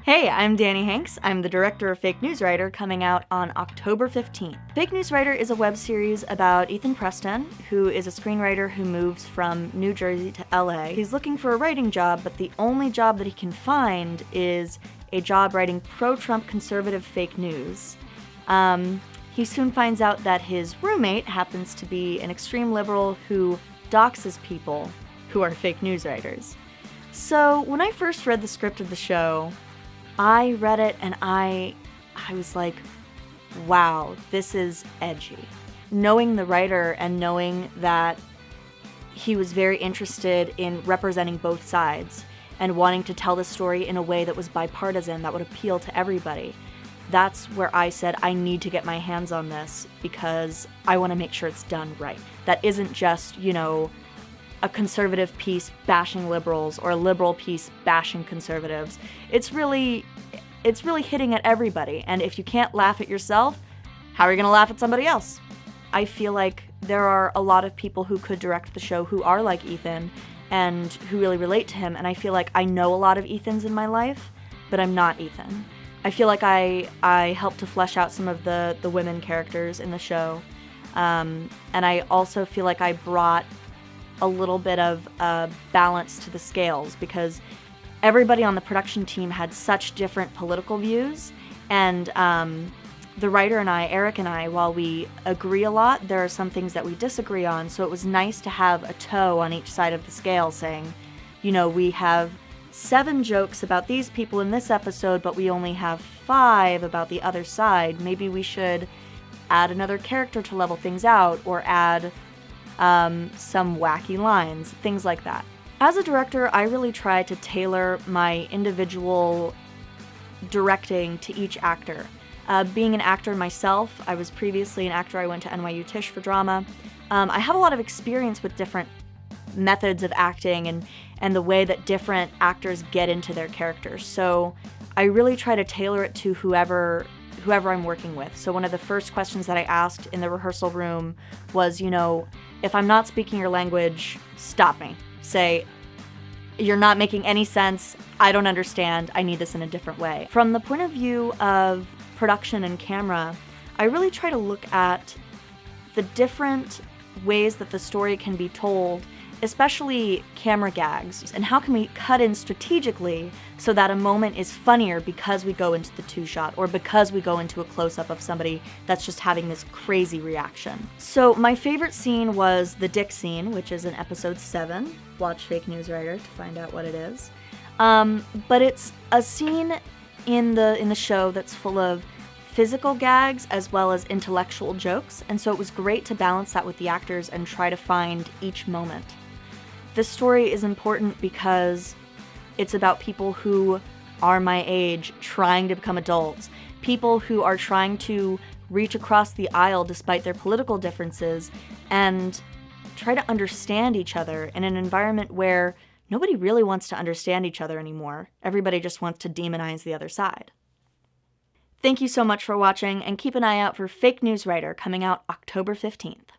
Hey, I'm Dani Hanks. I'm the director of Fake News Writer, coming out on October 15th. Fake News Writer is a web series about Ethan Preston, who is a screenwriter who moves from New Jersey to LA. He's looking for a writing job, but the only job that he can find is a job writing pro-Trump conservative fake news. He soon finds out that his roommate happens to be an extreme liberal who doxes people who are fake news writers. So when I first read the script of the show, I read it and I was like, wow, this is edgy. Knowing the writer and knowing that he was very interested in representing both sides and wanting to tell the story in a way that was bipartisan, that would appeal to everybody, that's where I said I need to get my hands on this because I want to make sure it's done right. That isn't just, a conservative piece bashing liberals or a liberal piece bashing conservatives. It's really hitting at everybody, and if you can't laugh at yourself, how are you going to laugh at somebody else? I feel like there are a lot of people who could direct the show who are like Ethan and who really relate to him, and I feel like I know a lot of Ethans in my life, but I'm not Ethan. I feel like I helped to flesh out some of the women characters in the show, and I also feel like I brought a little bit of balance to the scales because everybody on the production team had such different political views, and the writer and I, Eric and I, while we agree a lot, there are some things that we disagree on, so it was nice to have a toe on each side of the scale saying, we have 7 jokes about these people in this episode, but we only have 5 about the other side. Maybe we should add another character to level things out, or add some wacky lines, things like that. As a director, I really try to tailor my individual directing to each actor. Being an actor myself, I was previously an actor. I went to NYU Tisch for drama. I have a lot of experience with different methods of acting and the way that different actors get into their characters. So I really try to tailor it to whoever I'm working with. So one of the first questions that I asked in the rehearsal room was, if I'm not speaking your language, stop me. Say, you're not making any sense, I don't understand, I need this in a different way. From the point of view of production and camera, I really try to look at the different ways that the story can be told, especially camera gags, and how can we cut in strategically so that a moment is funnier because we go into the 2-shot or because we go into a close-up of somebody that's just having this crazy reaction. So my favorite scene was the dick scene, which is in episode 7. Watch Fake News Writer to find out what it is. But it's a scene in the show that's full of physical gags as well as intellectual jokes, and so it was great to balance that with the actors and try to find each moment. This story is important because it's about people who are my age trying to become adults, people who are trying to reach across the aisle despite their political differences and try to understand each other in an environment where nobody really wants to understand each other anymore. Everybody just wants to demonize the other side. Thank you so much for watching, and keep an eye out for Fake News Writer coming out October 15th.